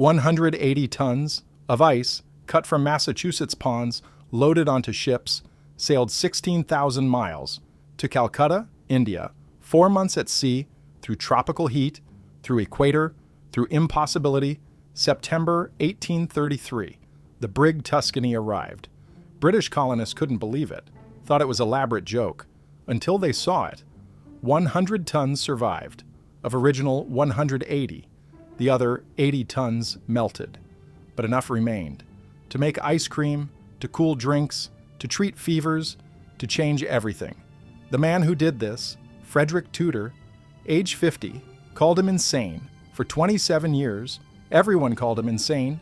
180 tons of ice cut from Massachusetts ponds, loaded onto ships, sailed 16,000 miles to Calcutta, India, 4 months at sea, through tropical heat, through equator, through impossibility. September 1833, the brig Tuscany arrived. British colonists couldn't believe it, thought it was an elaborate joke, until they saw it. 100 tons survived, of original 180. The other 80 tons melted, but enough remained to make ice cream, to cool drinks, to treat fevers, to change everything. The man who did this, Frederick Tudor, age 50, called him insane. For 27 years, everyone called him insane.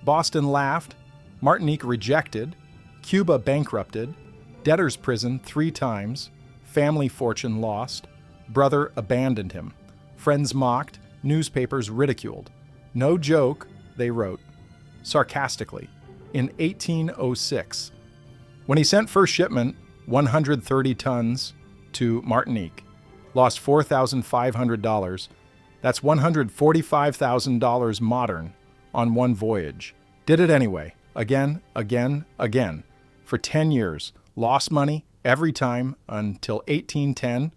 Boston laughed, Martinique rejected, Cuba bankrupted, debtor's prison 3 times, family fortune lost, brother abandoned him, friends mocked, newspapers ridiculed. No joke, they wrote, sarcastically, in 1806, when he sent first shipment, 130 tons, to Martinique, lost $4,500. That's $145,000 modern on one voyage. Did it anyway, again, for 10 years. Lost money every time until 1810.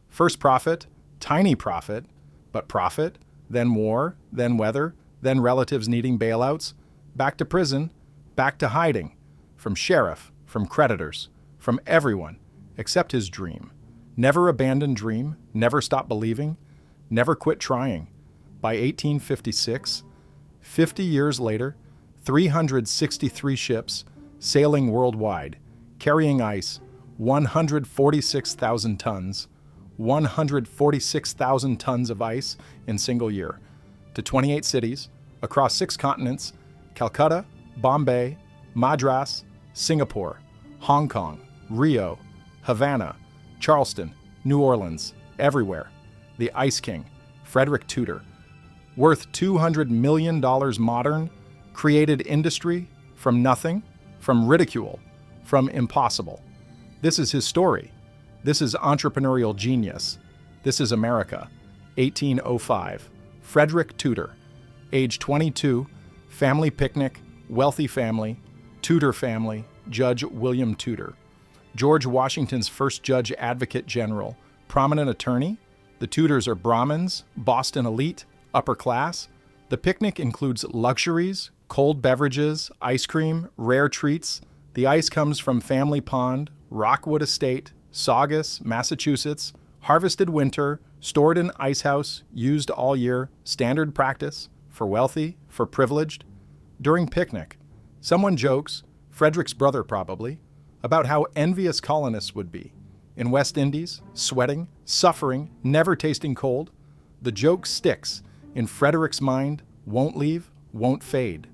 First profit, tiny profit, but profit, then war, then weather, then relatives needing bailouts, back to prison, back to hiding, from sheriff, from creditors, from everyone, except his dream. Never abandoned dream, never stopped believing, never quit trying. By 1856, 50 years later, 363 ships sailing worldwide, carrying ice, 146,000 tons, 146,000 tons of ice in single year, to 28 cities, across 6 continents, Calcutta, Bombay, Madras, Singapore, Hong Kong, Rio, Havana, Charleston, New Orleans, everywhere. The Ice King, Frederick Tudor, worth $200 million modern, created industry from nothing, from ridicule, from impossible. This is his story. This is entrepreneurial genius. This is America. 1805. Frederick Tudor, age 22, family picnic, wealthy family, Tudor family, Judge William Tudor. George Washington's first judge advocate general, prominent attorney. The Tudors are Brahmins, Boston elite, upper class. The picnic includes luxuries, cold beverages, ice cream, rare treats. The ice comes from Family Pond, Rockwood Estate, Saugus, Massachusetts, harvested winter, stored in ice house, used all year, standard practice, for wealthy, for privileged. During picnic, someone jokes, Frederick's brother probably, about how envious colonists would be. In West Indies, sweating, suffering, never tasting cold. The joke sticks in Frederick's mind, won't leave, won't fade.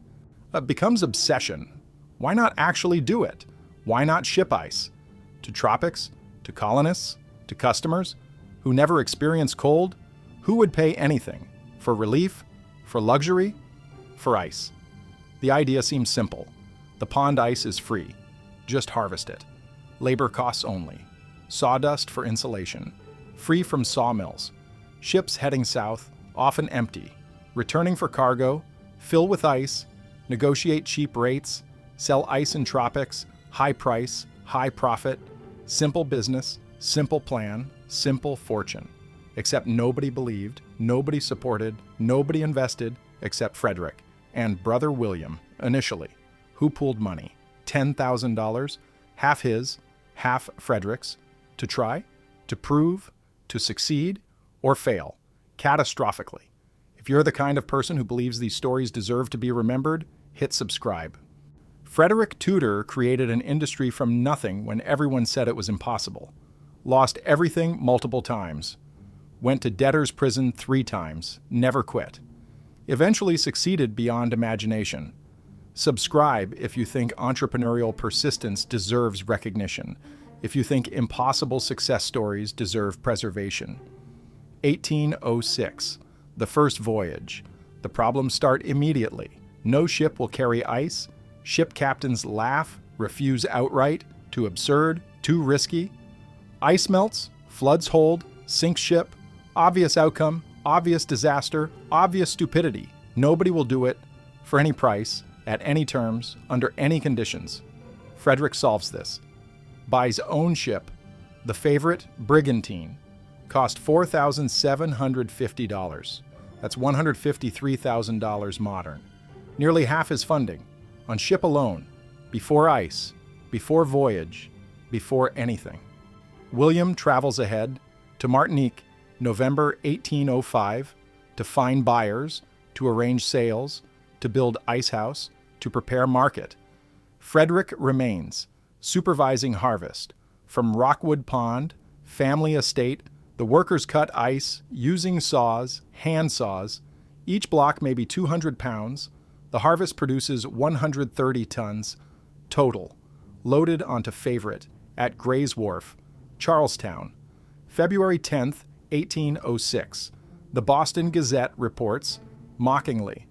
It becomes obsession. Why not actually do it? Why not ship ice? To tropics, to colonists, to customers who never experience cold? Who would pay anything? For relief? For luxury? For ice. The idea seems simple. The pond ice is free. Just harvest it. Labor costs only. Sawdust for insulation. Free from sawmills. Ships heading south, often empty. Returning for cargo, fill with ice, negotiate cheap rates, sell ice in tropics, high price, high profit, simple business, simple plan, simple fortune. Except nobody believed, nobody supported, nobody invested, except Frederick and brother William, initially. Who pooled money? $10,000, half his, half Frederick's, to try, to prove, to succeed, or fail, catastrophically. If you're the kind of person who believes these stories deserve to be remembered, hit subscribe. Frederick Tudor created an industry from nothing when everyone said it was impossible. Lost everything multiple times. Went to debtor's prison 3 times, never quit. Eventually succeeded beyond imagination. Subscribe if you think entrepreneurial persistence deserves recognition, if you think impossible success stories deserve preservation. 1806, the first voyage. The problems start immediately. No ship will carry ice. Ship captains laugh, refuse outright, too absurd, too risky. Ice melts, floods hold, sinks ship, obvious outcome, obvious disaster, obvious stupidity. Nobody will do it for any price, at any terms, under any conditions. Frederick solves this. Buys own ship, the favorite Brigantine, cost $4,750. That's $153,000 modern. Nearly half his funding, on ship alone, before ice, before voyage, before anything. William travels ahead to Martinique, November 1805, to find buyers, to arrange sales, to build ice house, to prepare market. Frederick remains, supervising harvest. From Rockwood Pond, family estate, the workers cut ice using saws, hand saws. Each block may be 200 pounds. The harvest produces 130 tons total, loaded onto Favorite at Gray's Wharf, Charlestown. February 10th, 1806. The Boston Gazette reports, mockingly,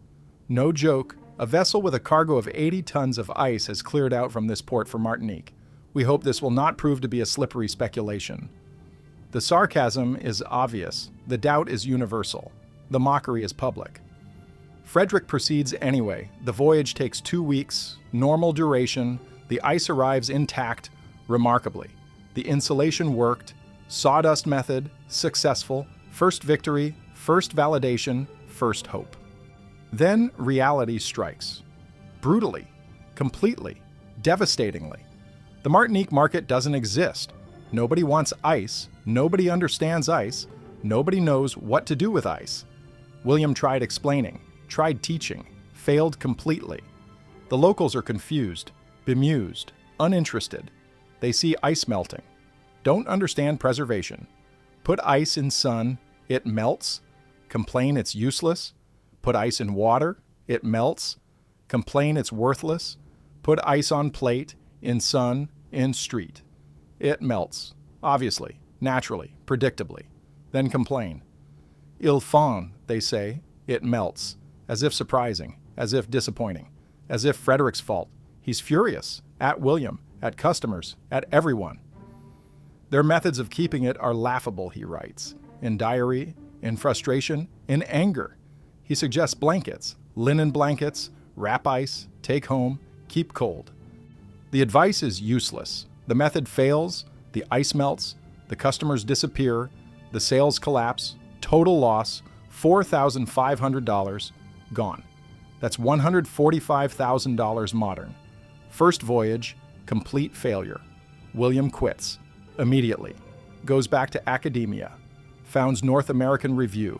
"No joke, a vessel with a cargo of 80 tons of ice has cleared out from this port for Martinique. We hope this will not prove to be a slippery speculation." The sarcasm is obvious, the doubt is universal, the mockery is public. Frederick proceeds anyway. The voyage takes 2 weeks, normal duration, the ice arrives intact, remarkably. The insulation worked, sawdust method, successful, first victory, first validation, first hope. Then reality strikes. Brutally, completely, devastatingly. The Martinique market doesn't exist. Nobody wants ice, nobody understands ice, nobody knows what to do with ice. William tried explaining, tried teaching, failed completely. The locals are confused, bemused, uninterested. They see ice melting, don't understand preservation. Put ice in sun, it melts. Complain it's useless. Put ice in water, it melts. Complain it's worthless. Put ice on plate, in sun, in street. It melts, obviously, naturally, predictably. Then complain. Il fond, they say, it melts, as if surprising, as if disappointing, as if Frederick's fault. He's furious, at William, at customers, at everyone. Their methods of keeping it are laughable, he writes, in diary, in frustration, in anger. He suggests blankets, linen blankets, wrap ice, take home, keep cold. The advice is useless. The method fails, the ice melts, the customers disappear, the sales collapse, total loss, $4,500, gone. That's $145,000 modern. First voyage, complete failure. William quits, immediately, goes back to academia, founds North American Review,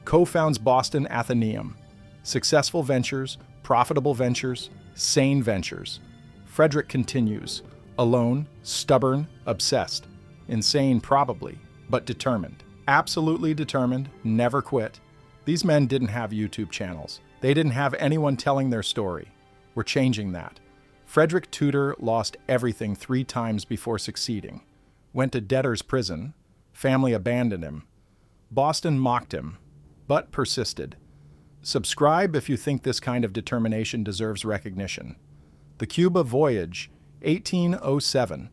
co-founds Boston Athenaeum. Successful ventures, profitable ventures, sane ventures. Frederick continues, alone, stubborn, obsessed. Insane probably, but determined. Absolutely determined, never quit. These men didn't have YouTube channels. They didn't have anyone telling their story. We're changing that. Frederick Tudor lost everything 3 times before succeeding. Went to debtor's prison. Family abandoned him. Boston mocked him, but persisted. Subscribe if you think this kind of determination deserves recognition. The Cuba Voyage, 1807.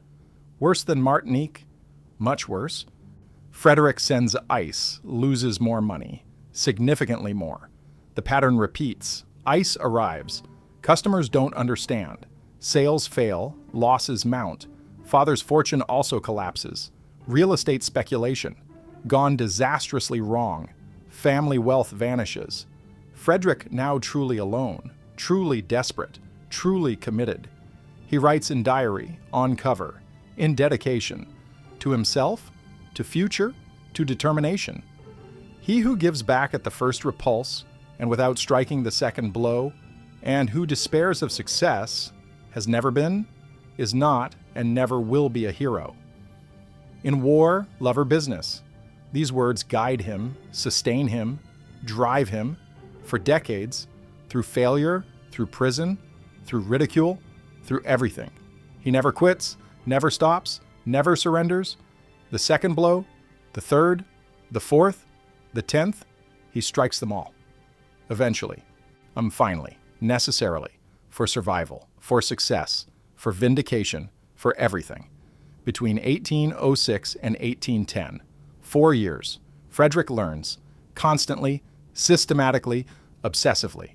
Worse than Martinique? Much worse. Frederick sends ice, loses more money, significantly more. The pattern repeats. Ice arrives. Customers don't understand. Sales fail, losses mount. Father's fortune also collapses. Real estate speculation, gone disastrously wrong. Family wealth vanishes. Frederick now truly alone, truly desperate, truly committed. He writes in diary, on cover, in dedication, to himself, to future, to determination. He who gives back at the first repulse, and without striking the second blow, and who despairs of success, has never been, is not, and never will be a hero. In war, love, or business, these words guide him, sustain him, drive him, for decades, through failure, through prison, through ridicule, through everything. He never quits, never stops, never surrenders. The second blow, the third, the fourth, the 10th, he strikes them all. Eventually, finally, necessarily, for survival, for success, for vindication, for everything. Between 1806 and 1810, 4 years, Frederick learns, constantly, systematically, obsessively.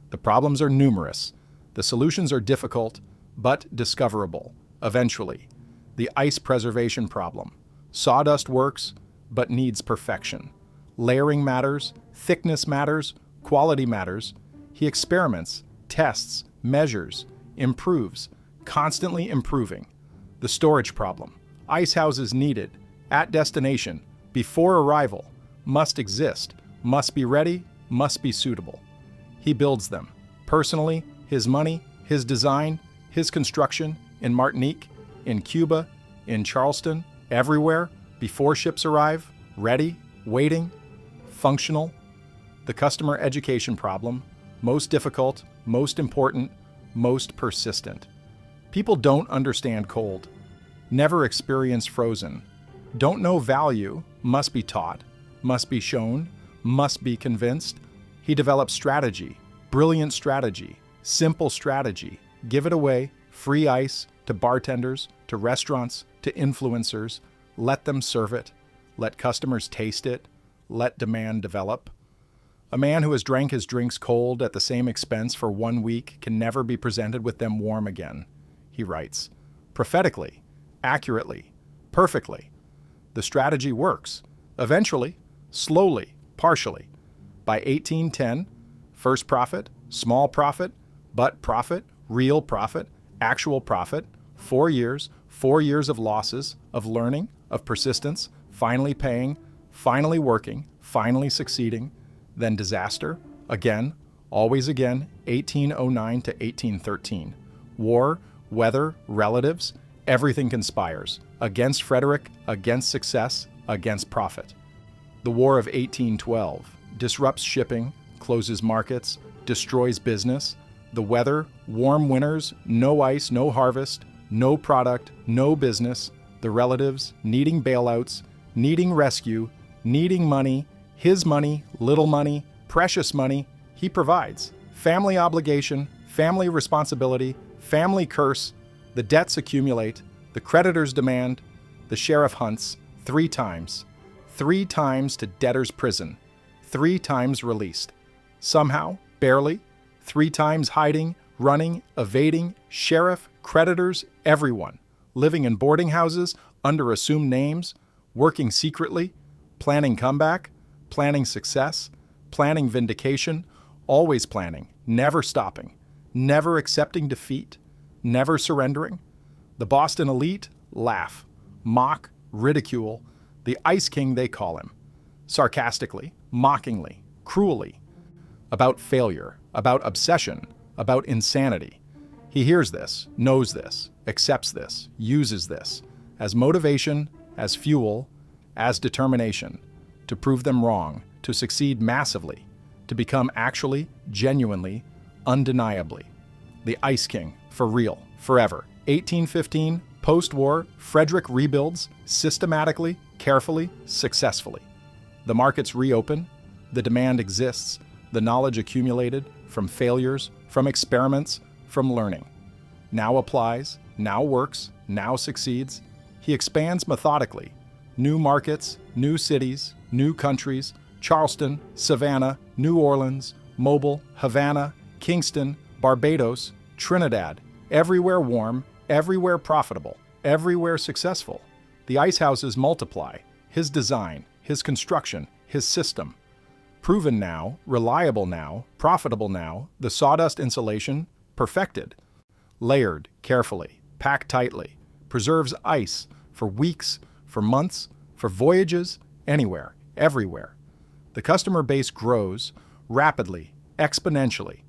The problems are numerous. The solutions are difficult, but discoverable, eventually. The ice preservation problem. Sawdust works, but needs perfection. Layering matters, thickness matters, quality matters. He experiments, tests, measures, improves, constantly improving. The storage problem. Ice houses needed, at destination, before arrival, must exist, must be ready, must be suitable. He builds them. Personally, his money, his design, his construction, in Martinique, in Cuba, in Charleston, everywhere, before ships arrive, ready, waiting, functional. The customer education problem, most difficult, most important, most persistent. People don't understand cold, never experience frozen, don't know value, must be taught, must be shown, must be convinced. He develops strategy, brilliant strategy, simple strategy, give it away, free ice to bartenders, to restaurants, to influencers, let them serve it, let customers taste it, let demand develop. A man who has drank his drinks cold at the same expense for 1 week can never be presented with them warm again, he writes. Prophetically, accurately, perfectly. The strategy works. Eventually, slowly, partially. By 1810, first profit, small profit, but profit, real profit, actual profit, 4 years of losses, of learning, of persistence, finally paying, finally working, finally succeeding, then disaster, again, always again, 1809 to 1813. War, weather, relatives, everything conspires. Against Frederick, against success, against profit. The War of 1812 disrupts shipping, closes markets, destroys business. The weather, warm winters, no ice, no harvest, no product, no business. The relatives, needing bailouts, needing rescue, needing money, his money, little money, precious money, he provides. Family obligation, family responsibility, family curse, the debts accumulate, the creditors demand, the sheriff hunts 3 times. 3 times to debtor's prison, 3 times released. Somehow, barely, 3 times hiding, running, evading, sheriff, creditors, everyone, living in boarding houses under assumed names, working secretly, planning comeback, planning success, planning vindication, always planning, never stopping, never accepting defeat, never surrendering. The Boston elite laugh, mock, ridicule, the Ice King they call him, sarcastically, mockingly, cruelly, about failure, about obsession, about insanity. He hears this, knows this, accepts this, uses this as motivation, as fuel, as determination, to prove them wrong, to succeed massively, to become actually, genuinely, undeniably. The Ice King, for real, forever. 1815, post-war, Frederick rebuilds, systematically, carefully, successfully. The markets reopen, the demand exists, the knowledge accumulated from failures, from experiments, from learning. Now applies, now works, now succeeds. He expands methodically. New markets, new cities, new countries, Charleston, Savannah, New Orleans, Mobile, Havana, Kingston, Barbados, Trinidad, everywhere warm, everywhere profitable, everywhere successful. The ice houses multiply, his design, his construction, his system. Proven now, reliable now, profitable now, the sawdust insulation, perfected. Layered carefully, packed tightly, preserves ice for weeks, for months, for voyages, anywhere, everywhere. The customer base grows rapidly, exponentially.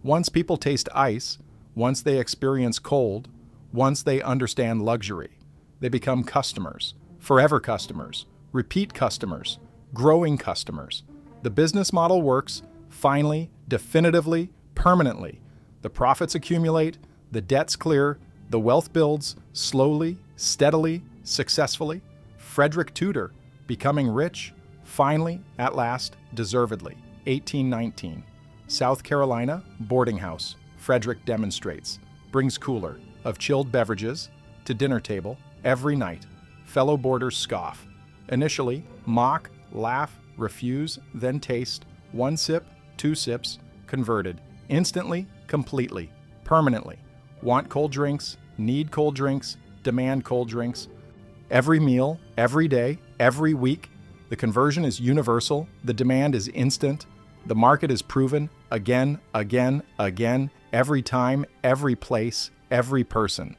Once people taste ice, once they experience cold, once they understand luxury, they become customers, forever customers, repeat customers, growing customers. The business model works, finally, definitively, permanently. The profits accumulate, the debts clear, the wealth builds, slowly, steadily, successfully. Frederick Tudor, becoming rich, finally, at last, deservedly. 1819. South Carolina, boarding house. Frederick demonstrates. Brings cooler of chilled beverages to dinner table every night. Fellow boarders scoff. Initially, mock, laugh, refuse, then taste. 1 sip, 2 sips, converted. Instantly, completely, permanently. Want cold drinks, need cold drinks, demand cold drinks. Every meal, every day, every week, the conversion is universal, the demand is instant, the market is proven again, again, again, every time, every place, every person.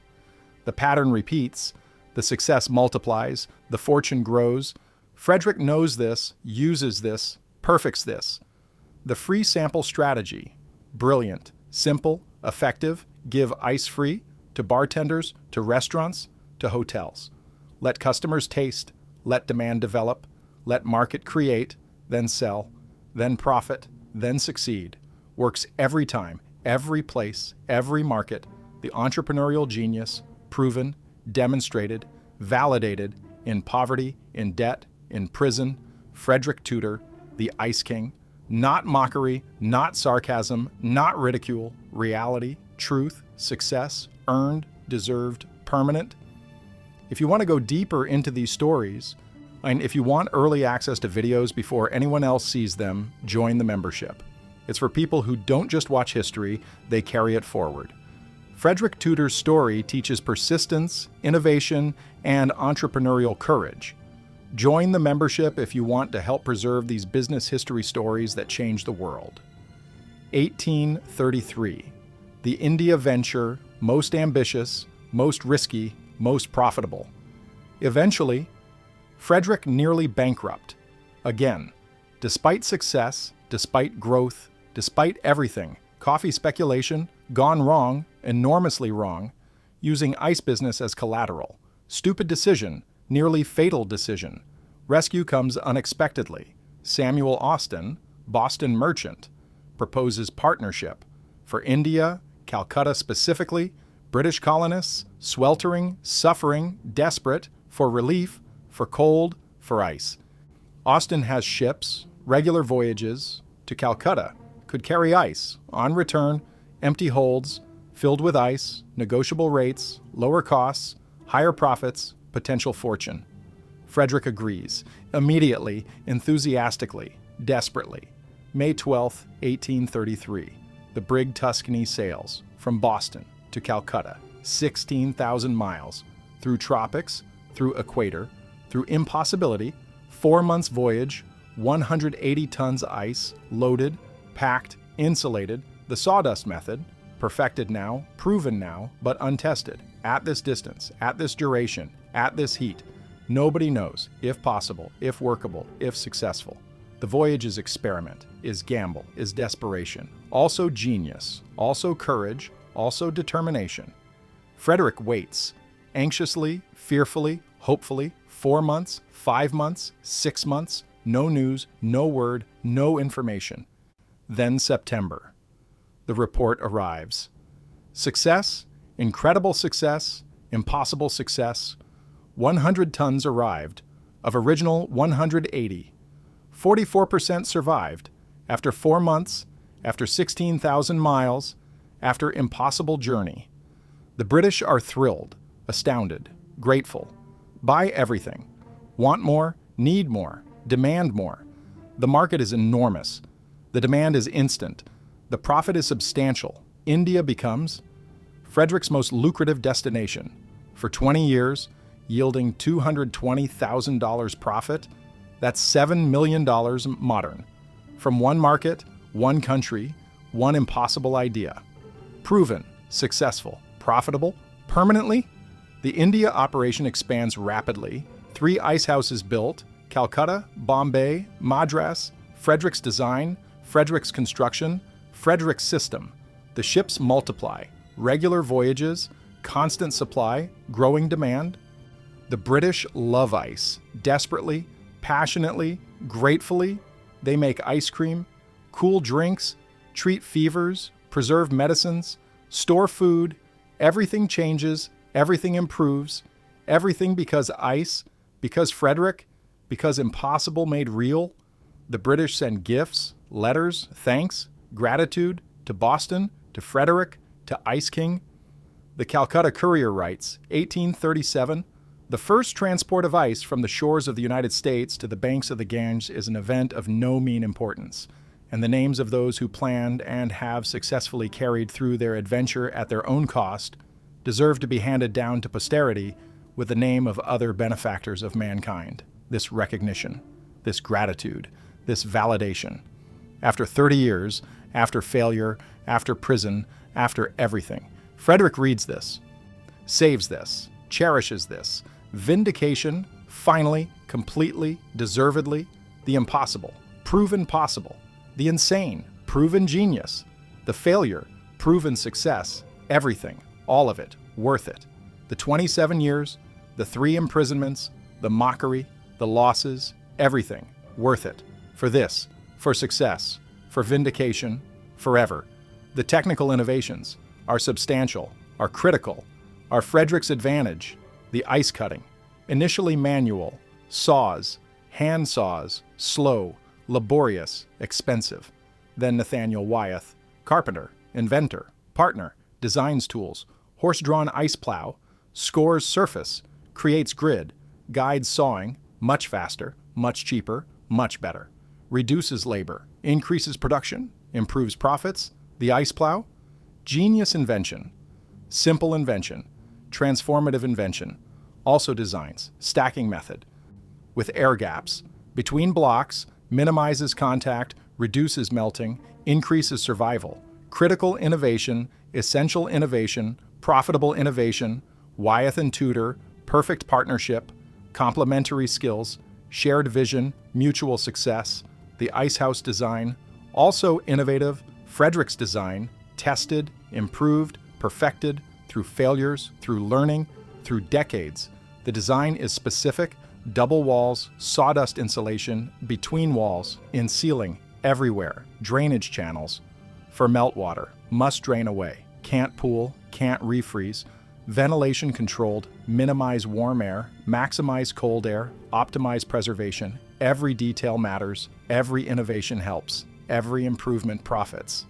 The pattern repeats, the success multiplies, the fortune grows. Frederick knows this, uses this, perfects this. The free sample strategy, brilliant, simple, effective, give ice free to bartenders, to restaurants, to hotels. Let customers taste, let demand develop, let market create, then sell, then profit, then succeed. Works every time, every place, every market. The entrepreneurial genius, proven, demonstrated, validated, in poverty, in debt, in prison. Frederick Tudor, the Ice King. Not mockery, not sarcasm, not ridicule. Reality, truth, success, earned, deserved, permanent. If you want to go deeper into these stories, and if you want early access to videos before anyone else sees them, join the membership. It's for people who don't just watch history, they carry it forward. Frederick Tudor's story teaches persistence, innovation, and entrepreneurial courage. Join the membership if you want to help preserve these business history stories that change the world. 1833. The India venture, most ambitious, most risky, most profitable. Eventually, Frederick nearly bankrupt. Again, despite success, despite growth, despite everything, coffee speculation, gone wrong, enormously wrong, using ice business as collateral. Stupid decision, nearly fatal decision. Rescue comes unexpectedly. Samuel Austin, Boston merchant, proposes partnership. For India, Calcutta specifically, British colonists, sweltering, suffering, desperate, for relief, for cold, for ice. Austin has ships, regular voyages to Calcutta, could carry ice. On return, empty holds, filled with ice, negotiable rates, lower costs, higher profits, potential fortune. Frederick agrees, immediately, enthusiastically, desperately. May 12, 1833. The brig Tuscany sails from Boston to Calcutta, 16,000 miles, through tropics, through equator, through impossibility, 4 months voyage, 180 tons ice, loaded, packed, insulated, the sawdust method, perfected now, proven now, but untested, at this distance, at this duration, at this heat. Nobody knows, if possible, if workable, if successful. The voyage is experiment, is gamble, is desperation, also genius, also courage, also determination. Frederick waits, anxiously, fearfully, hopefully, 4 months, 5 months, 6 months, no news, no word, no information. Then September. The report arrives. Success, incredible success, impossible success. 100 tons arrived, of original 180. 44% survived, after 4 months, after 16,000 miles, after impossible journey. The British are thrilled, astounded, grateful. Buy everything. Want more, need more, demand more. The market is enormous. The demand is instant. The profit is substantial. India becomes Frederick's most lucrative destination. For 20 years, yielding $220,000 profit, that's $7 million modern. From one market, one country, one impossible idea. Proven, successful, profitable, permanently? The India operation expands rapidly. 3 ice houses built, Calcutta, Bombay, Madras, Frederick's design, Frederick's construction, Frederick's system. The ships multiply, regular voyages, constant supply, growing demand. The British love ice, desperately, passionately, gratefully. They make ice cream, cool drinks, treat fevers, preserve medicines, store food. Everything changes, everything improves, everything because ice, because Frederick, because impossible made real. The British send gifts, letters, thanks, gratitude to Boston, to Frederick, to Ice King. The Calcutta Courier writes, 1837, the first transport of ice from the shores of the United States to the banks of the Ganges is an event of no mean importance. and the names of those who planned and have successfully carried through their adventure at their own cost deserve to be handed down to posterity with the name of other benefactors of mankind. This recognition, this gratitude, this validation. After 30 years, after failure, after prison, after everything, Frederick reads this, saves this, cherishes this. Vindication, finally, completely, deservedly, the impossible, proven possible, the insane, proven genius, the failure, proven success, everything, all of it, worth it. The 27 years, the 3 imprisonments, the mockery, the losses, everything, worth it. For this, for success, for vindication, forever. The technical innovations are substantial, are critical, are Frederick's advantage, the ice cutting, initially manual, saws, hand saws, slow, laborious, expensive. Then Nathaniel Wyeth, carpenter, inventor, partner, designs tools, horse-drawn ice plow, scores surface, creates grid, guides sawing, much faster, much cheaper, much better. Reduces labor, increases production, improves profits, the ice plow. Genius invention, simple invention, transformative invention, also designs, stacking method, with air gaps, between blocks, minimizes contact, reduces melting, increases survival, critical innovation, essential innovation, profitable innovation, Wyeth and Tudor, perfect partnership, complementary skills, shared vision, mutual success, the ice house design, also innovative, Frederick's design, tested, improved, perfected, through failures, through learning, through decades. The design is specific, double walls, sawdust insulation, between walls, in ceiling, everywhere, drainage channels, for meltwater, must drain away, can't pool, can't refreeze, ventilation controlled, minimize warm air, maximize cold air, optimize preservation. Every detail matters, every innovation helps, every improvement profits.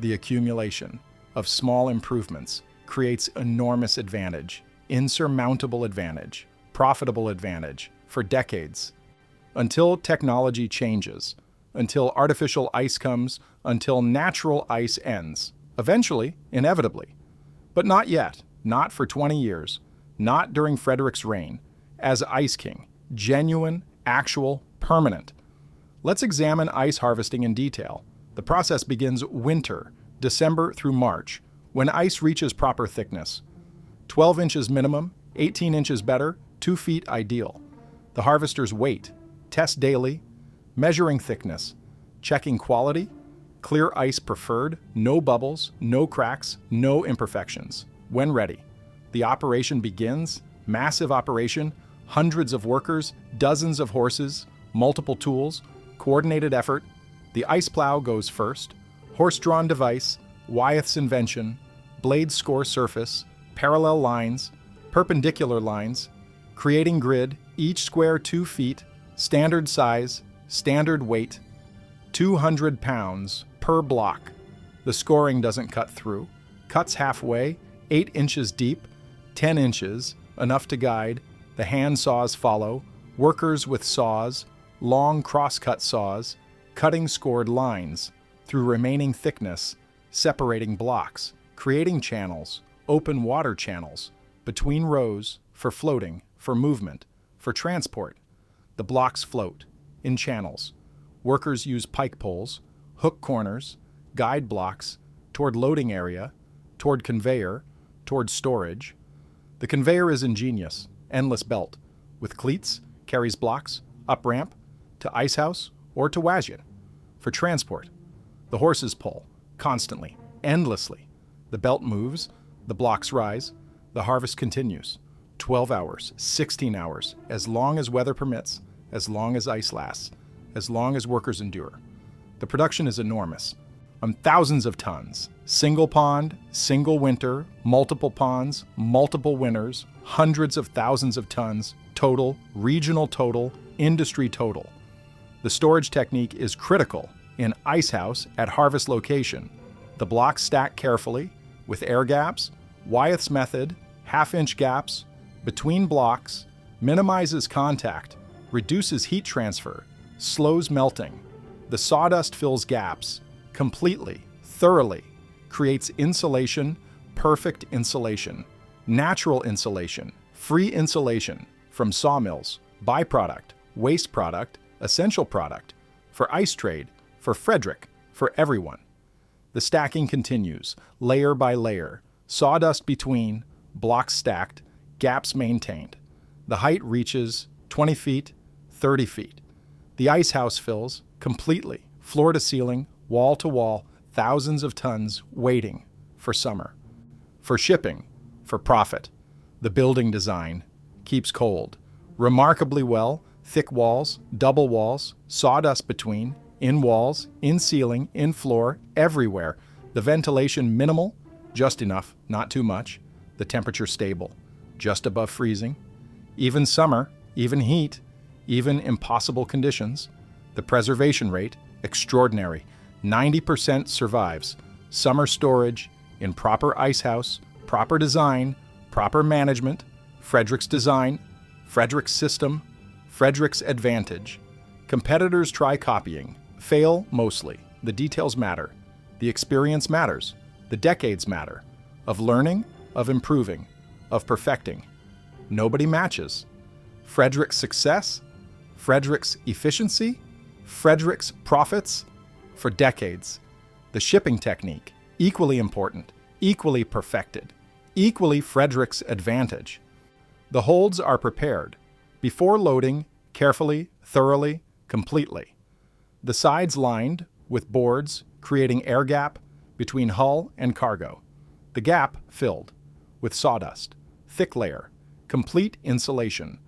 The accumulation of small improvements creates enormous advantage, insurmountable advantage, profitable advantage for decades. Until technology changes, until artificial ice comes, until natural ice ends. Eventually, inevitably. But not yet, not for 20 years, not during Frederick's reign, as Ice King, genuine, actual, permanent. Let's examine ice harvesting in detail. The process begins winter, December through March, when ice reaches proper thickness. 12 inches minimum, 18 inches better, 2 feet ideal. The harvesters wait, test daily, measuring thickness, checking quality, clear ice preferred, no bubbles, no cracks, no imperfections. When ready, the operation begins, massive operation, hundreds of workers, dozens of horses, multiple tools, coordinated effort. The ice plow goes first, horse-drawn device, Wyeth's invention, blade score surface, parallel lines, perpendicular lines, creating grid, each square 2 feet, standard size, standard weight, 200 pounds per block. The scoring doesn't cut through, cuts halfway, 8 inches deep, 10 inches, enough to guide. The hand saws follow, workers with saws, long cross-cut saws, cutting scored lines through remaining thickness, separating blocks, creating channels, open water channels, between rows, for floating, for movement, for transport. The blocks float, in channels. Workers use pike poles, hook corners, guide blocks, toward loading area, toward conveyor, toward storage. The conveyor is ingenious, endless belt, with cleats, carries blocks, up ramp, to ice house or to wagon, for transport. The horses pull, constantly, endlessly. The belt moves, the blocks rise, the harvest continues. 12 hours, 16 hours, as long as weather permits, as long as ice lasts, as long as workers endure. The production is enormous, on thousands of tons. Single pond, single winter, multiple ponds, multiple winters, hundreds of thousands of tons, total, regional total, industry total. The storage technique is critical in ice house at harvest location. The blocks stack carefully, with air gaps, Wyeth's method, half-inch gaps, between blocks, minimizes contact, reduces heat transfer, slows melting. The sawdust fills gaps completely, thoroughly, creates insulation, perfect insulation, natural insulation, free insulation from sawmills, byproduct, waste product, essential product, for ice trade, for Frederick, for everyone. The stacking continues, layer by layer, sawdust between, blocks stacked, gaps maintained. The height reaches 20 feet, 30 feet. The ice house fills completely, floor to ceiling, wall to wall, thousands of tons waiting for summer. For shipping, for profit. The building design keeps cold. Remarkably well, thick walls, double walls, sawdust between, in walls, in ceiling, in floor, everywhere. The ventilation minimal, just enough, not too much. The temperature stable, just above freezing. Even summer, even heat, even impossible conditions. The preservation rate, extraordinary. 90% survives. Summer storage, in proper ice house, proper design, proper management, Frederick's design, Frederick's system, Frederick's advantage. Competitors try copying, fail mostly. The details matter. The experience matters. The decades matter. Of learning, of improving, of perfecting. Nobody matches. Frederick's success, Frederick's efficiency, Frederick's profits for decades. The shipping technique, equally important, equally perfected, equally Frederick's advantage. The holds are prepared before loading, carefully, thoroughly, completely. The sides lined with boards, creating air gap between hull and cargo. The gap filled with sawdust, thick layer, complete insulation.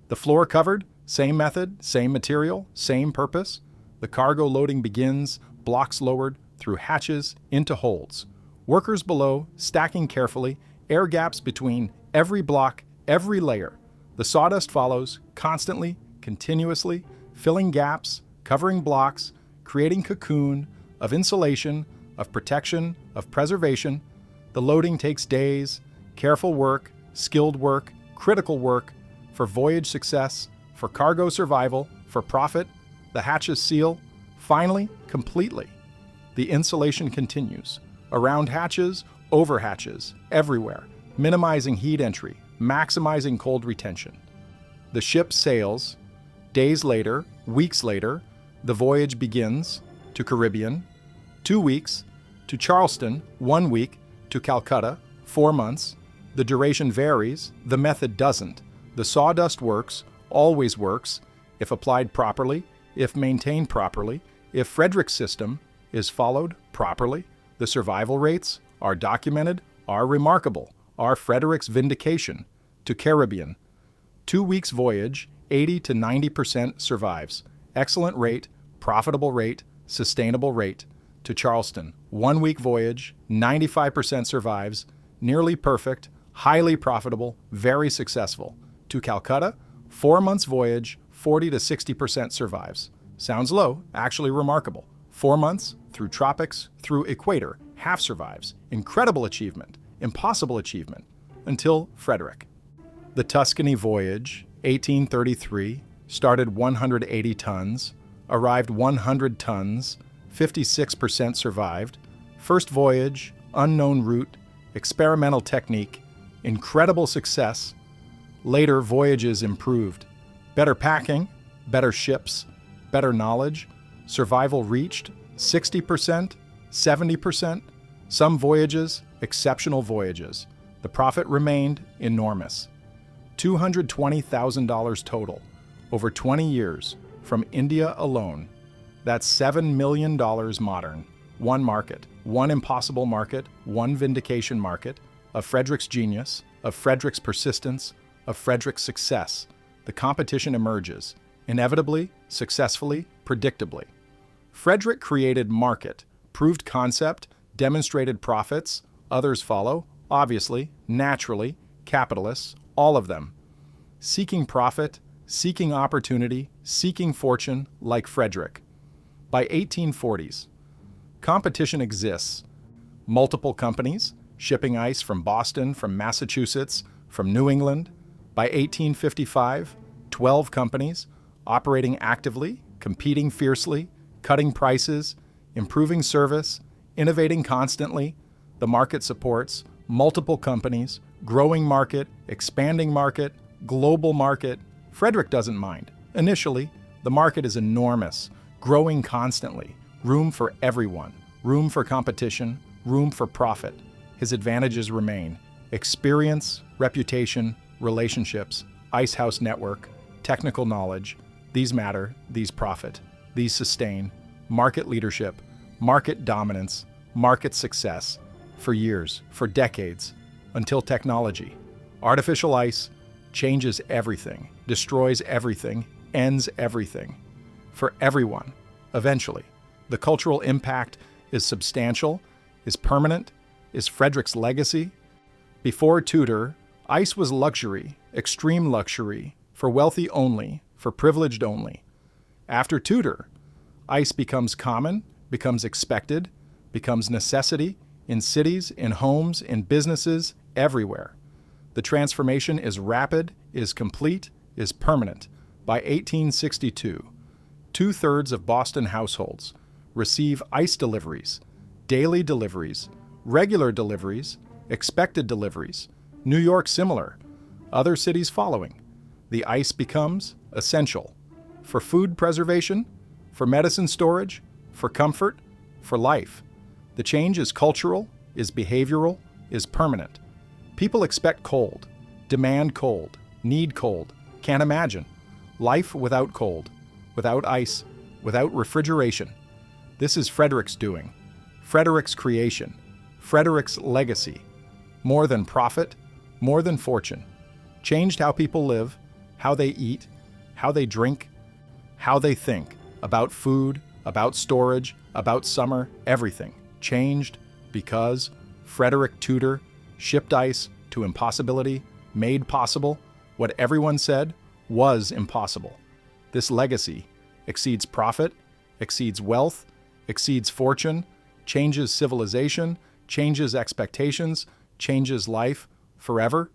The floor covered, same method, same material, same purpose. The cargo loading begins, blocks lowered through hatches into holds. Workers below stacking carefully, air gaps between every block, every layer. The sawdust follows constantly, continuously, filling gaps, covering blocks, creating cocoon of insulation, of protection, of preservation. The loading takes days, careful work, skilled work, critical work, for voyage success, for cargo survival, for profit. The hatches seal, finally, completely. The insulation continues, around hatches, over hatches, everywhere, minimizing heat entry, maximizing cold retention. The ship sails. Days later, weeks later, the voyage begins to Caribbean, 2 weeks, to Charleston, 1 week, to Calcutta, 4 months. The duration varies, the method doesn't. The sawdust works, always works, if applied properly, if maintained properly, if Frederick's system is followed properly. The survival rates are documented, are remarkable, are Frederick's vindication. To Caribbean, 2 weeks voyage, 80 to 90% survives. Excellent rate, profitable rate, sustainable rate. To Charleston, 1 week voyage, 95% survives, nearly perfect, highly profitable, very successful. To Calcutta, 4 months voyage, 40 to 60% survives. Sounds low, actually remarkable. 4 months, through tropics, through equator, half survives. Incredible achievement, impossible achievement, until Frederick. The Tuscany voyage, 1833, started 180 tons, arrived 100 tons, 56% survived. First voyage, unknown route, experimental technique, incredible success. Later voyages improved. Better packing, better ships, better knowledge. Survival reached 60%, 70%. Some voyages, exceptional voyages. The profit remained enormous. $220,000 total, over 20 years, from India alone. That's $7 million modern. One market, one impossible market, one vindication market, of Frederick's genius, of Frederick's persistence, of Frederick's success. The competition emerges, inevitably, successfully, predictably. Frederick created market, proved concept, demonstrated profits. Others follow, obviously, naturally, capitalists, all of them. Seeking profit, seeking opportunity, seeking fortune, like Frederick. By 1840s, competition exists. Multiple companies, shipping ice from Boston, from Massachusetts, from New England. By 1855, 12 companies, operating actively, competing fiercely, cutting prices, improving service, innovating constantly. The market supports multiple companies, growing market, expanding market, global market. Frederick doesn't mind. Initially, the market is enormous, growing constantly, room for everyone, room for competition, room for profit. His advantages remain: experience, reputation, relationships, ice house network, technical knowledge. These matter, these profit, these sustain, market leadership, market dominance, market success, for years, for decades, until technology. Artificial ice changes everything, destroys everything, ends everything. For everyone, eventually. The cultural impact is substantial, is permanent, is Frederick's legacy. Before Tudor, ice was luxury, extreme luxury, for wealthy only, for privileged only. After Tudor, ice becomes common, becomes expected, becomes necessity in cities, in homes, in businesses, everywhere. The transformation is rapid, is complete, is permanent. By 1862, 2/3 of Boston households receive ice deliveries, daily deliveries, regular deliveries, expected deliveries. New York similar, other cities following. The ice becomes essential for food preservation, for medicine storage, for comfort, for life. The change is cultural, is behavioral, is permanent. People expect cold, demand cold, need cold, can't imagine. Life without cold, without ice, without refrigeration. This is Frederick's doing, Frederick's creation, Frederick's legacy. More than profit, more than fortune. Changed how people live, how they eat, how they drink, how they think about food, about storage, about summer, everything. Changed because Frederick Tudor shipped ice to impossibility, made possible what everyone said was impossible. This legacy exceeds profit, exceeds wealth, exceeds fortune, changes civilization, changes expectations, changes life forever.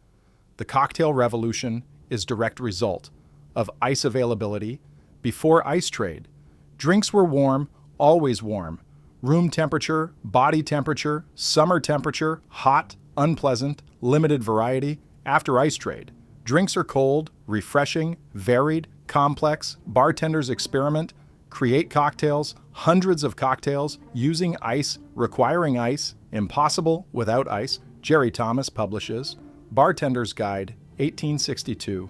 The cocktail revolution is direct result of ice availability before ice trade. Drinks were warm, always warm. Room temperature, body temperature, summer temperature, hot, unpleasant, limited variety. After ice trade, drinks are cold, refreshing, varied, complex. Bartenders experiment, create cocktails, hundreds of cocktails, using ice, requiring ice, impossible without ice. Jerry Thomas publishes Bartender's Guide, 1862,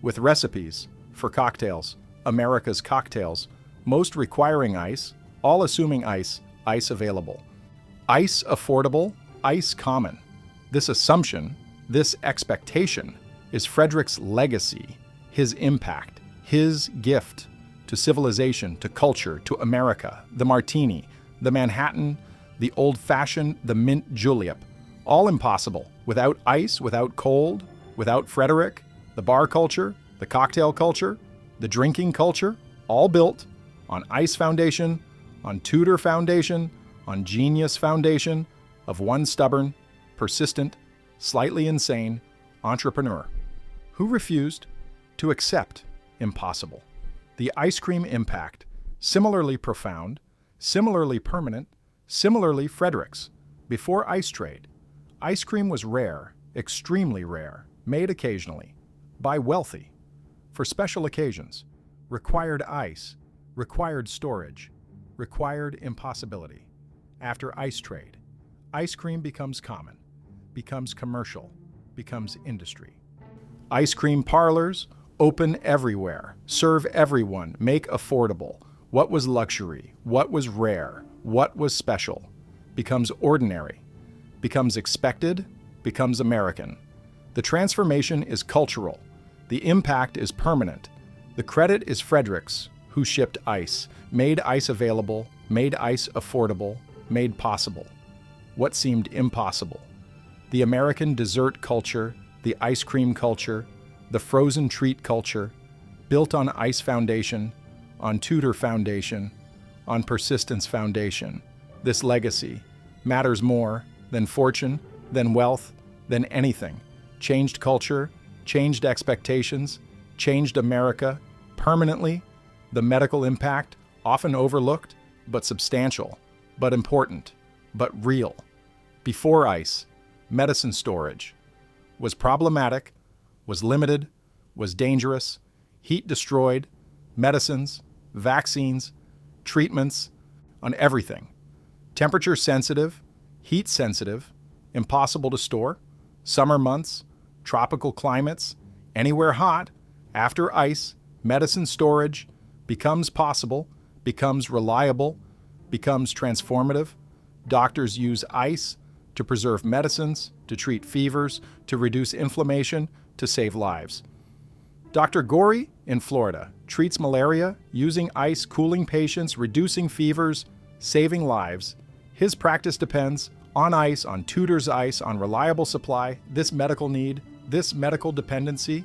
with recipes for cocktails, America's cocktails, most requiring ice, all assuming ice, ice available. Ice affordable, ice common. This assumption, this expectation, is Frederick's legacy, his impact, his gift to civilization, to culture, to America, the martini, the Manhattan, the old-fashioned, the mint julep. All impossible without ice, without cold, without Frederick, the bar culture, the cocktail culture, the drinking culture, all built on ice foundation, on Tudor foundation, on genius foundation of one stubborn, persistent, slightly insane entrepreneur who refused to accept impossible. The ice cream impact, similarly profound, similarly permanent, similarly Frederick's. Before ice trade, ice cream was rare, extremely rare, made occasionally, by wealthy, for special occasions, required ice, required storage, required impossibility. After ice trade, ice cream becomes common, becomes commercial, becomes industry. Ice cream parlors open everywhere, serve everyone, make affordable. What was luxury, what was rare, what was special, becomes ordinary, becomes expected, becomes American. The transformation is cultural. The impact is permanent. The credit is Frederick's, who shipped ice, made ice available, made ice affordable, made possible what seemed impossible. The American dessert culture, the ice cream culture, the frozen treat culture, built on ice foundation, on Tudor foundation, on persistence foundation. This legacy matters more than fortune, than wealth, than anything. Changed culture, changed expectations, changed America permanently. The medical impact often overlooked, but substantial, but important, but real. Before ice, medicine storage was problematic, was limited, was dangerous, heat destroyed, medicines, vaccines, treatments, on everything. Temperature sensitive, heat sensitive, impossible to store, summer months, tropical climates, anywhere hot, after ice, medicine storage becomes possible, becomes reliable, becomes transformative. Doctors use ice to preserve medicines, to treat fevers, to reduce inflammation, to save lives. Dr. Gorey in Florida treats malaria using ice, cooling patients, reducing fevers, saving lives. His practice depends on ice, on Tudor's ice, on reliable supply. This medical need, this medical dependency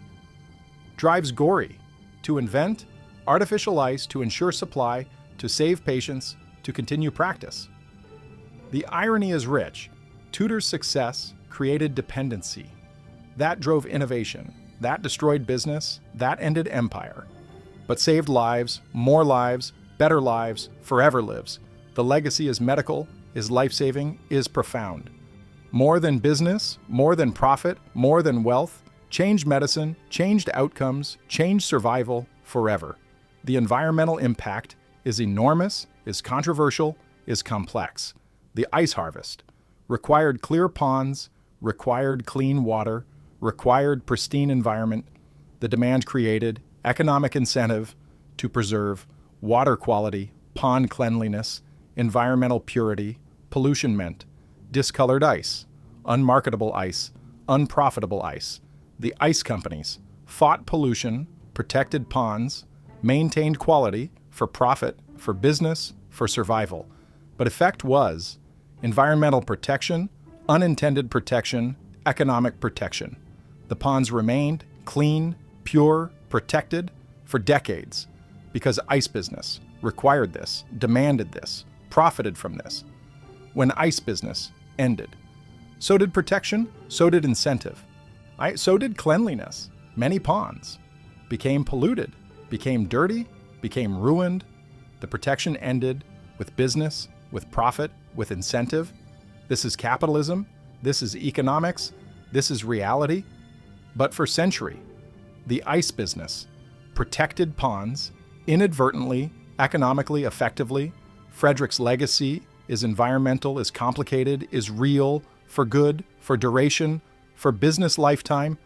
drives Gorey to invent artificial ice to ensure supply, to save patients, to continue practice. The irony is rich. Tudor's success created dependency. That drove innovation. That destroyed business. That ended empire. But saved lives, more lives, better lives, forever lives. The legacy is medical, is life-saving, is profound. More than business, more than profit, more than wealth, changed medicine, changed outcomes, changed survival forever. The environmental impact is enormous, is controversial, is complex. The ice harvest required clear ponds, required clean water, required pristine environment. The demand created economic incentive to preserve water quality, pond cleanliness, environmental purity. Pollution meant discolored ice, unmarketable ice, unprofitable ice. The ice companies fought pollution, protected ponds, maintained quality for profit, for business, for survival. But effect was environmental protection, unintended protection, economic protection. The ponds remained clean, pure, protected for decades because ice business required this, demanded this, profited from this. When ice business ended, so did protection, so did incentive. So did cleanliness. Many ponds became polluted, became dirty, became ruined. The protection ended with business, with profit, with incentive. This is capitalism. This is economics. This is reality. But for centuries, the ice business protected ponds inadvertently, economically, effectively. Frederick's legacy is environmental, is complicated, is real, for good, for duration, for business lifetime,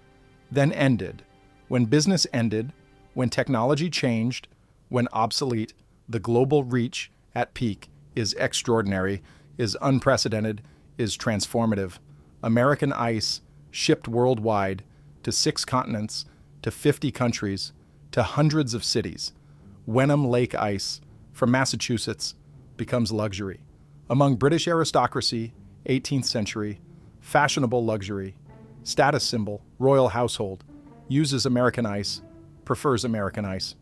then ended. When business ended, when technology changed, when obsolete, the global reach at peak is extraordinary, is unprecedented, is transformative. American ice shipped worldwide to 6 continents, to 50 countries, to hundreds of cities. Wenham Lake ice from Massachusetts becomes luxury. Among British aristocracy, 18th century, fashionable luxury, status symbol, royal household, uses American ice, prefers American ice.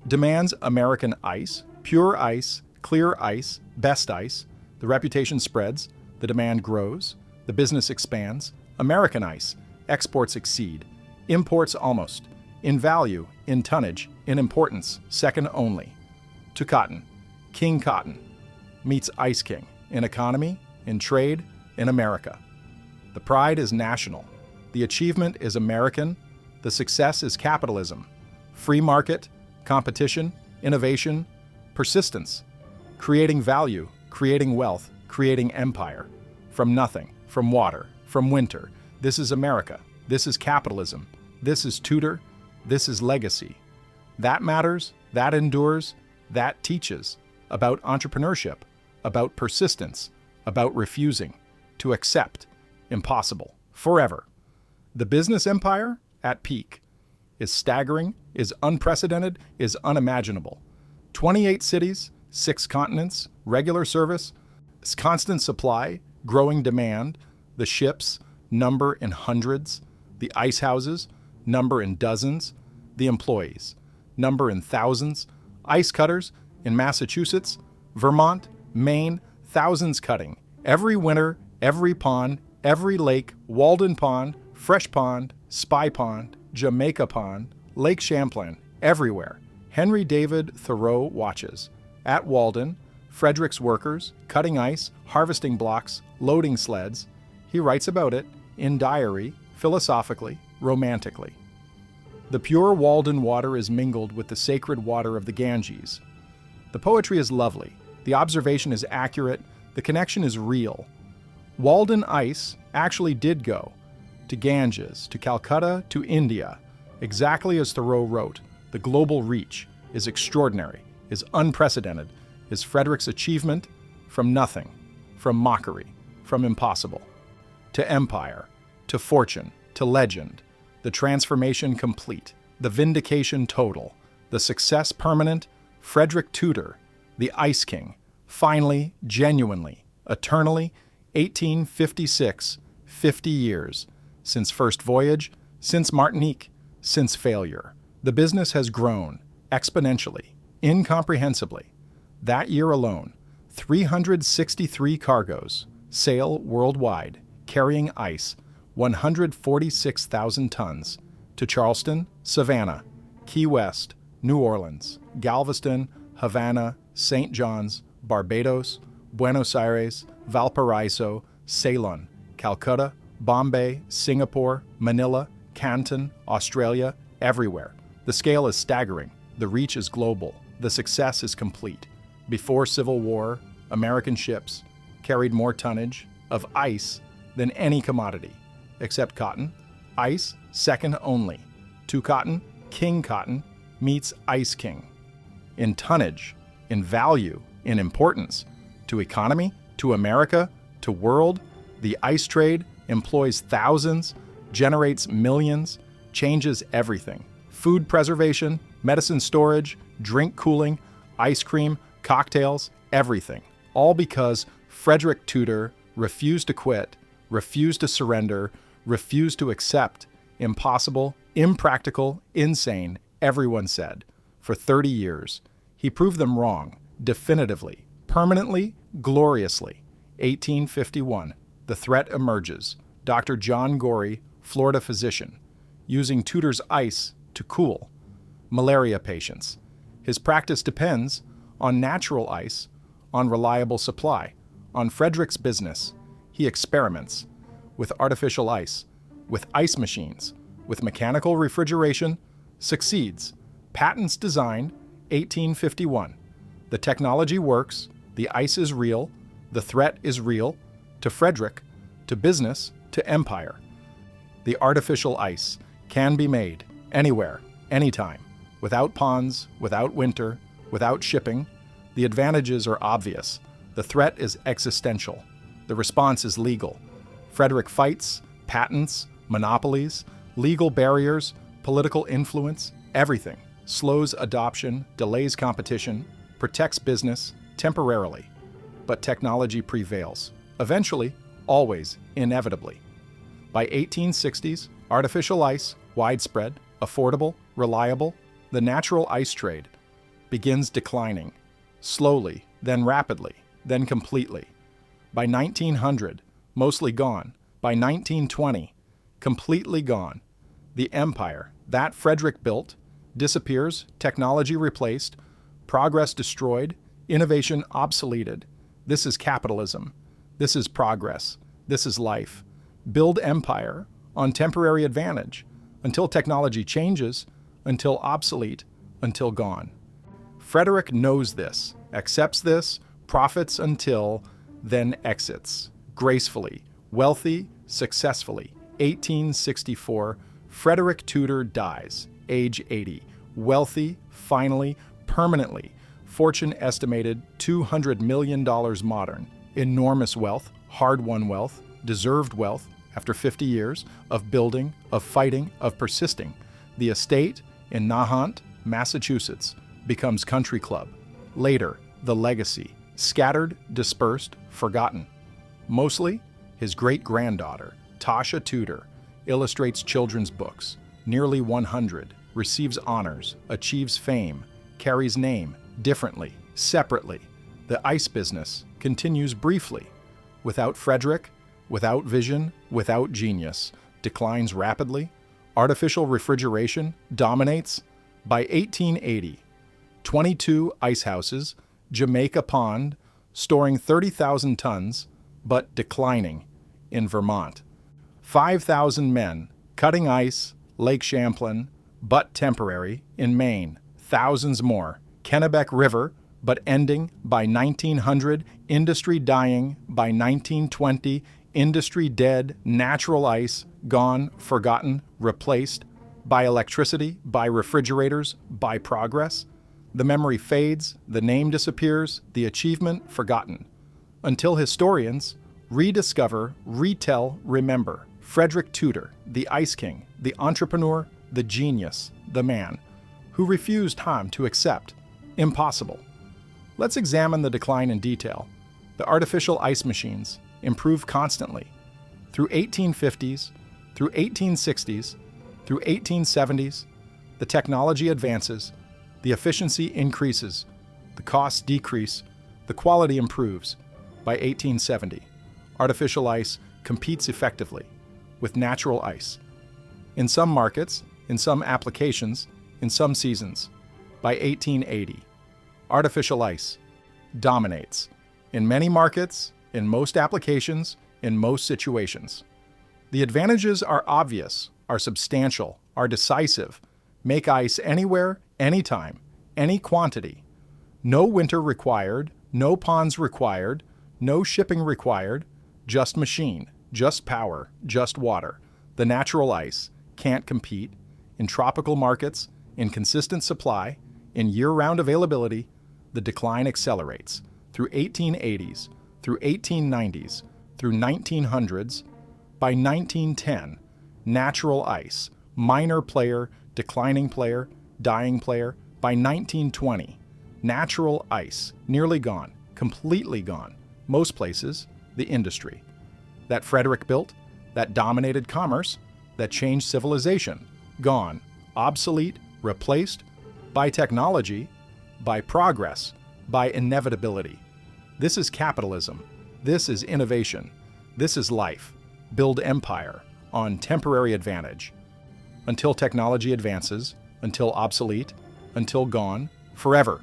Demands American ice, pure ice, clear ice, best ice. The reputation spreads, the demand grows, the business expands. American ice, exports exceed, imports almost. In value, in tonnage, in importance, second only to cotton. King Cotton meets Ice King in economy, in trade, in America. The pride is national. The achievement is American. The success is capitalism. Free market, competition, innovation, persistence. Creating value, creating wealth, creating empire. From nothing, from water, from winter. This is America. This is capitalism. This is Tudor. This is legacy. That matters, that endures, that teaches about entrepreneurship, about persistence, about refusing to accept impossible forever. The business empire at peak is staggering, is unprecedented, is unimaginable. 28 cities, 6 continents, regular service, constant supply, growing demand. The ships number in hundreds. The ice houses number in dozens. The employees number in thousands. Ice cutters in Massachusetts, Vermont, Maine, thousands cutting. Every winter, every pond, every lake, Walden Pond, Fresh Pond, Spy Pond, Jamaica Pond, Lake Champlain, everywhere. Henry David Thoreau watches. At Walden, Frederick's workers, cutting ice, harvesting blocks, loading sleds, he writes about it in diary, philosophically, romantically. The pure Walden water is mingled with the sacred water of the Ganges. The poetry is lovely, the observation is accurate, the connection is real. Walden ice actually did go to Ganges, to Calcutta, to India, exactly as Thoreau wrote. The global reach is extraordinary, is unprecedented, is Frederick's achievement from nothing, from mockery, from impossible, to empire, to fortune, to legend, the transformation complete, the vindication total, the success permanent, Frederick Tudor, the Ice King, finally, genuinely, eternally, 1856, 50 years, since first voyage, since Martinique, since failure. The business has grown exponentially, incomprehensibly. That year alone, 363 cargoes sail worldwide, carrying ice, 146,000 tons, to Charleston, Savannah, Key West, New Orleans, Galveston, Havana, St. John's, Barbados, Buenos Aires, Valparaiso, Ceylon, Calcutta, Bombay, Singapore, Manila, Canton, Australia, everywhere. The scale is staggering. The reach is global. The success is complete. Before Civil War, American ships carried more tonnage of ice than any commodity, except cotton. Ice, second only to cotton. King Cotton meets Ice King. In tonnage, in value, in importance, to economy, to America, to world, the ice trade employs thousands, generates millions, changes everything. Food preservation, medicine storage, drink cooling, ice cream, cocktails, everything. All because Frederick Tudor refused to quit, refused to surrender, refused to accept impossible, impractical, insane, everyone said. For 30 years, he proved them wrong, definitively, permanently, gloriously. 1851, the threat emerges. Dr. John Gorey, Florida physician, using Tudor's ice to cool malaria patients. His practice depends on natural ice, on reliable supply, on Frederick's business. He experiments with artificial ice, with ice machines, with mechanical refrigeration, succeeds. Patents designed, 1851. The technology works, the ice is real, the threat is real, to Frederick, to business, to empire. The artificial ice can be made anywhere, anytime, without ponds, without winter, without shipping. The advantages are obvious. The threat is existential. The response is legal. Frederick fights, patents, monopolies, legal barriers, political influence, everything. Slows adoption, delays competition, protects business temporarily. But technology prevails. Eventually, always, inevitably. By 1860s, artificial ice, widespread, affordable, reliable, the natural ice trade begins declining, slowly, then rapidly, then completely. By 1900, mostly gone. By 1920, completely gone. The empire that Frederick built disappears, technology replaced, progress destroyed, innovation obsoleted. This is capitalism. This is progress. This is life. Build empire on temporary advantage until technology changes, until obsolete, until gone. Frederick knows this, accepts this, profits until, then exits. Gracefully, wealthy, successfully. 1864, Frederick Tudor dies, age 80. Wealthy, finally, permanently. Fortune estimated $200 million modern. Enormous wealth, hard-won wealth, deserved wealth after 50 years of building, of fighting, of persisting. The estate in Nahant, Massachusetts, becomes Country Club. Later, the legacy, scattered, dispersed, forgotten. Mostly, his great-granddaughter, Tasha Tudor, illustrates children's books. Nearly 100, receives honors, achieves fame, carries name, differently, separately. The ice business continues briefly. Without Frederick, without vision, without genius, declines rapidly. Artificial refrigeration dominates. By 1880, 22 ice houses Jamaica Pond, storing 30,000 tons, but declining in Vermont. 5,000 men cutting ice, Lake Champlain, but temporary, in Maine. Thousands more. Kennebec River, but ending by 1900, industry dying by 1920, industry dead, natural ice gone, forgotten, replaced by electricity, by refrigerators, by progress. The memory fades, the name disappears, the achievement forgotten. Until historians rediscover, retell, remember Frederick Tudor, the Ice King, the entrepreneur, the genius, the man, who refused time to accept impossible. Let's examine the decline in detail. The artificial ice machines improve constantly. Through 1850s, through 1860s, through 1870s, the technology advances, the efficiency increases, the costs decrease, the quality improves. By 1870, artificial ice competes effectively with natural ice. In some markets, in some applications, in some seasons. By 1880, artificial ice dominates in many markets, in most applications, in most situations. The advantages are obvious, are substantial, are decisive. Make ice anywhere, anytime, any quantity. No winter required, no ponds required, no shipping required, just machine, just power, just water. The natural ice can't compete. In tropical markets, in consistent supply, in year-round availability, the decline accelerates. Through 1880s, through 1890s, through 1900s, by 1910, natural ice, minor player, declining player, dying player. By 1920, natural ice, nearly gone, completely gone. Most places, the industry. That Frederick built, that dominated commerce, that changed civilization, gone, obsolete, replaced by technology, by progress, by inevitability. This is capitalism. This is innovation. This is life. Build empire on temporary advantage. Until technology advances, until obsolete, until gone, forever.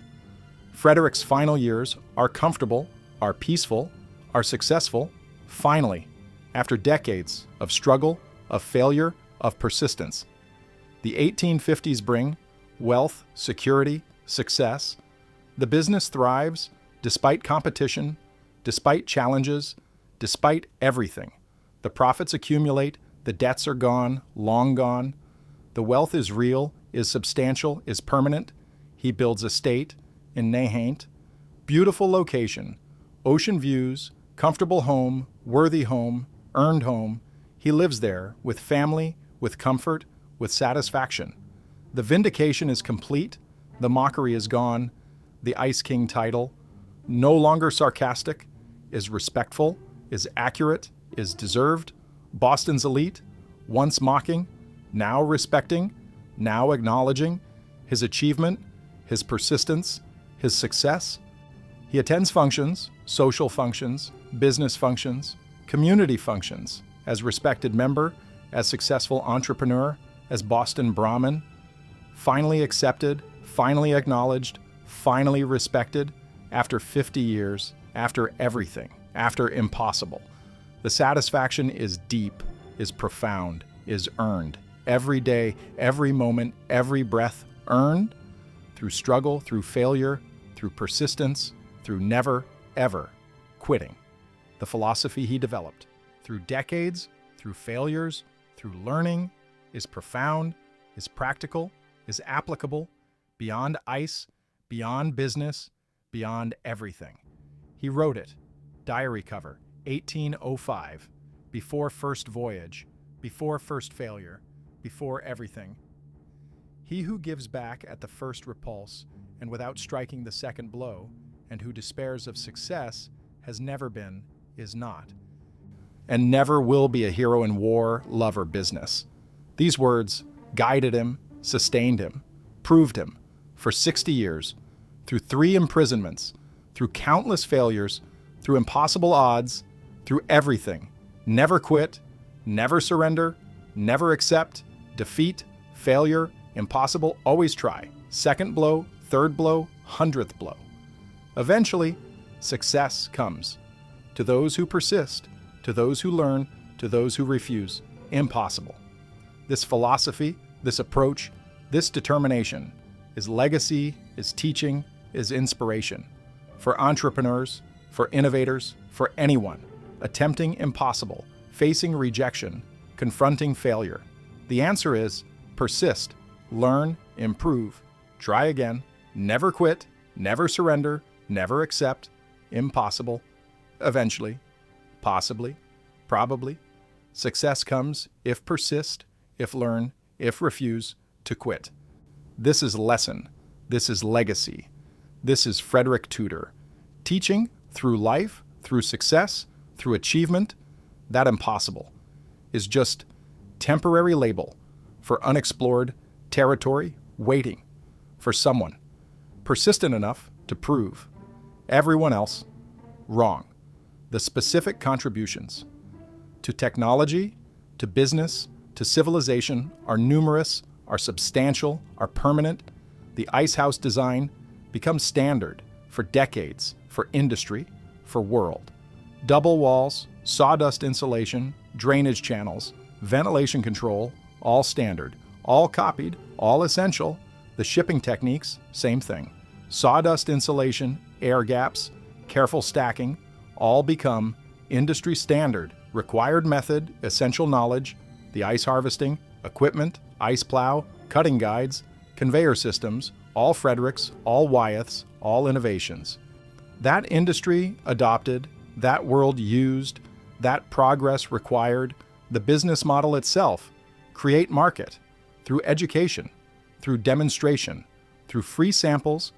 Frederick's final years are comfortable, are peaceful, are successful, finally, after decades of struggle, of failure, of persistence. The 1850s bring wealth, security, success. The business thrives despite competition, despite challenges, despite everything. The profits accumulate, the debts are gone, long gone. The wealth is real, is substantial, is permanent. He builds a state in Nahant. Beautiful location, ocean views, comfortable home, worthy home, earned home. He lives there with family, with comfort, with satisfaction. The vindication is complete, the mockery is gone, the Ice King title, no longer sarcastic, is respectful, is accurate, is deserved. Boston's elite, once mocking, now respecting, now acknowledging his achievement, his persistence, his success. He attends functions, social functions, business functions, community functions, as respected member, as successful entrepreneur, as Boston Brahmin, finally accepted, finally acknowledged, finally respected, after 50 years, after everything, after impossible. The satisfaction is deep, is profound, is earned. Every day, every moment, every breath earned through struggle, through failure, through persistence, through never, ever quitting. The philosophy he developed through decades, through failures, through learning, is profound, is practical, is applicable, beyond ice, beyond business, beyond everything. He wrote it, diary cover, 1805, before first voyage, before first failure, before everything. He who gives back at the first repulse and without striking the second blow, and who despairs of success, has never been, is not, and never will be a hero in war, love, or business. These words guided him, sustained him, proved him for 60 years, through 3 imprisonments, through countless failures, through impossible odds, through everything. Never quit, never surrender, never accept, defeat, failure, impossible, always try. Second blow, third blow, 100th blow. Eventually, success comes. To those who persist, to those who learn, to those who refuse, impossible. This philosophy, this approach, this determination is legacy, is teaching, is inspiration. For entrepreneurs, for innovators, for anyone attempting impossible, facing rejection, confronting failure. The answer is persist, learn, improve, try again, never quit, never surrender, never accept, impossible, eventually, possibly, probably. Success comes if persist, if learn, if refuse to quit. This is lesson. This is legacy. This is Frederick Tudor. Teaching through life, through success, through achievement, that impossible is just temporary label for unexplored territory waiting for someone persistent enough to prove everyone else wrong. The specific contributions to technology, to business, to civilization are numerous, are substantial, are permanent. The ice house design becomes standard for decades, for industry, for world. Double walls, sawdust insulation, drainage channels, ventilation control, all standard, all copied, all essential. The shipping techniques, same thing. Sawdust insulation, air gaps, careful stacking, all become industry standard, required method, essential knowledge, the ice harvesting, equipment, ice plow, cutting guides, conveyor systems, all Fredericks, all Wyeths, all innovations. That industry adopted, that world used, that progress required, the business model itself, create market, through education, through demonstration, through free samples.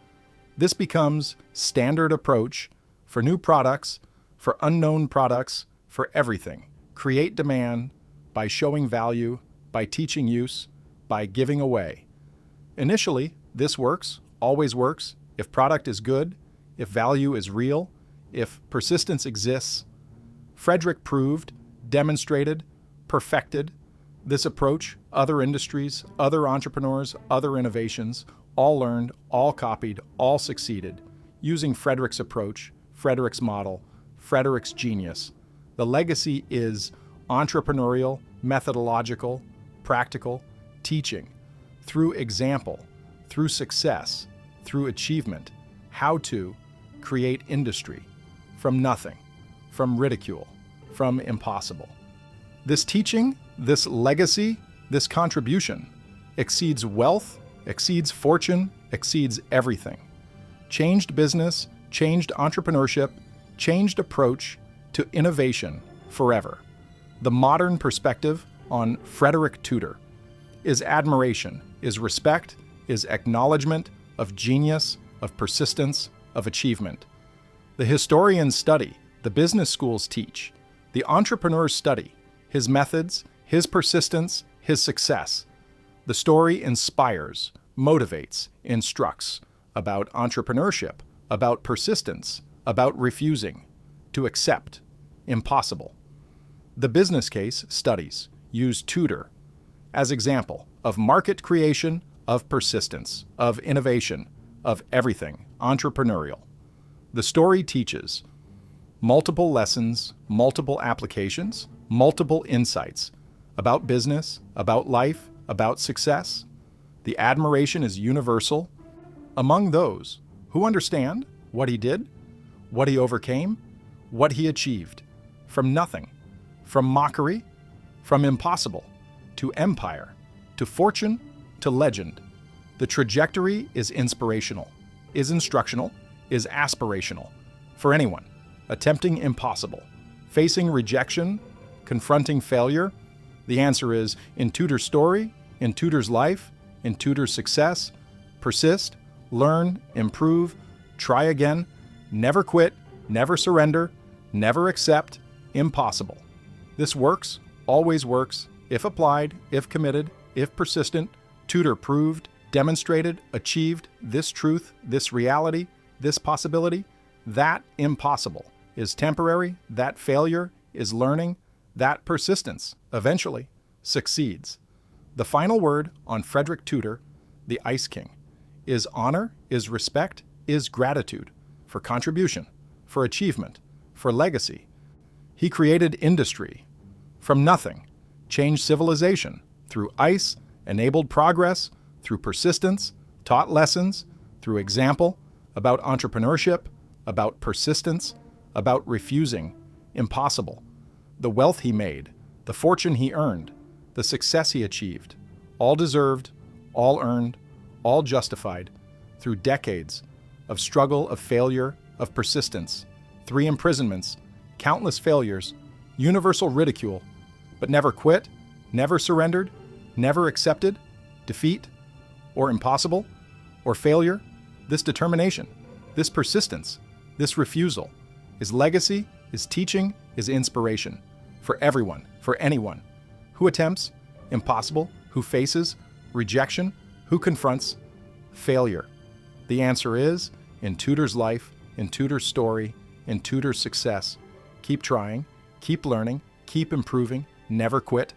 This becomes standard approach for new products, for unknown products, for everything. Create demand by showing value, by teaching use, by giving away. Initially, this works, always works, if product is good, if value is real, if persistence exists. Frederick proved, demonstrated, perfected this approach. Other industries, other entrepreneurs, other innovations, all learned, all copied, all succeeded, using Frederick's approach, Frederick's model, Frederick's genius. The legacy is entrepreneurial, methodological, practical, teaching, through example, through success, through achievement, how to create industry from nothing, from ridicule, from impossible. This teaching, this legacy, this contribution exceeds wealth, exceeds fortune, exceeds everything. Changed business, changed entrepreneurship, changed approach to innovation forever. The modern perspective on Frederick Tudor is admiration, is respect, is acknowledgement of genius, of persistence, of achievement. The historians study, the business schools teach, the entrepreneurs study his methods, his persistence, his success. The story inspires, motivates, instructs about entrepreneurship, about persistence, about refusing, to accept, impossible. The business case studies use Tudor as example of market creation, of persistence, of innovation, of everything entrepreneurial. The story teaches multiple lessons, multiple applications, multiple insights about business, about life, about success. The admiration is universal among those who understand what he did, what he overcame, what he achieved, from nothing, from mockery, from impossible, to empire, to fortune, to legend. The trajectory is inspirational, is instructional, is aspirational for anyone attempting impossible, facing rejection, confronting failure. The answer is in Tudor's story, in Tudor's life, in Tudor's success. Persist, learn, improve, try again, never quit, never surrender, never accept, impossible. This works, always works, if applied, if committed, if persistent. Tudor proved, demonstrated, achieved this truth, this reality, this possibility. That impossible is temporary, that failure is learning, that persistence eventually succeeds. The final word on Frederick Tudor, the Ice King, is honor, is respect, is gratitude for contribution, for achievement, for legacy. He created industry from nothing, changed civilization through ice, enabled progress through persistence, taught lessons through example about entrepreneurship, about persistence, about refusing impossible. The wealth he made, the fortune he earned, the success he achieved, all deserved, all earned, all justified through decades of struggle, of failure, of persistence, 3 imprisonments, countless failures, universal ridicule, but never quit, never surrendered, never accepted defeat or impossible or failure. This determination, this persistence, this refusal, his legacy, his teaching, his inspiration for everyone, for anyone who attempts impossible, who faces rejection, who confronts failure. The answer is in Tudor's life, in Tudor's story, in Tudor's success. Keep trying, keep learning, keep improving, never quit,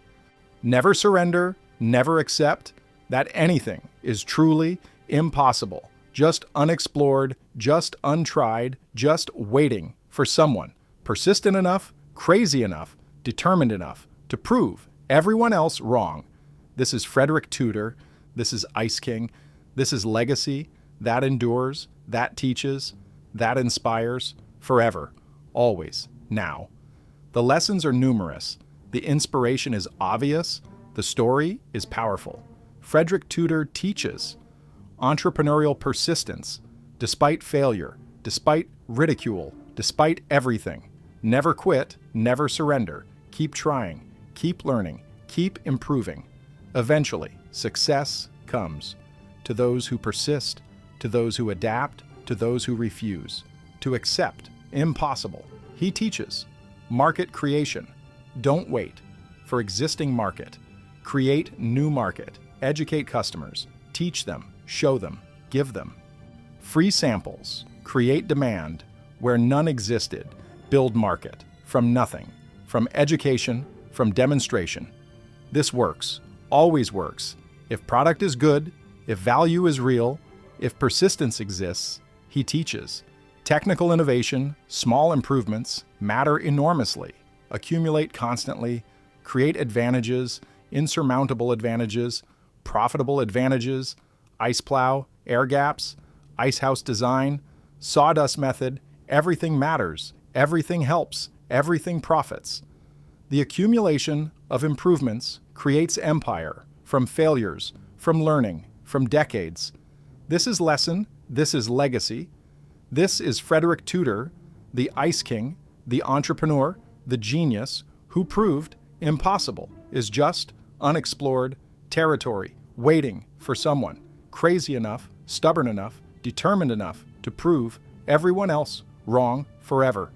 never surrender, never accept that anything is truly impossible, just unexplored, just untried, just waiting for someone persistent enough, crazy enough, determined enough to prove everyone else wrong. This is Frederick Tudor. This is Ice King. This is legacy that endures, that teaches, that inspires forever, always, now. The lessons are numerous. The inspiration is obvious. The story is powerful. Frederick Tudor teaches entrepreneurial persistence, despite failure, despite ridicule, despite everything. Never quit, never surrender. Keep trying, keep learning, keep improving. Eventually, success comes to those who persist, to those who adapt, to those who refuse, to accept impossible. He teaches market creation. Don't wait for existing market. Create new market. Educate customers. Teach them, show them, give them. Free samples. Create demand where none existed. Build market from nothing, from education, from demonstration. This works, always works. If product is good, if value is real, if persistence exists, he teaches. Technical innovation, small improvements matter enormously. Accumulate constantly, create advantages, insurmountable advantages, profitable advantages, ice plow, air gaps, ice house design, sawdust method. Everything matters, everything helps, everything profits. The accumulation of improvements creates empire from failures, from learning, from decades. This is lesson, this is legacy. This is Frederick Tudor, the Ice King, the entrepreneur, the genius who proved impossible is just unexplored territory, waiting for someone crazy enough, stubborn enough, determined enough to prove everyone else wrong forever.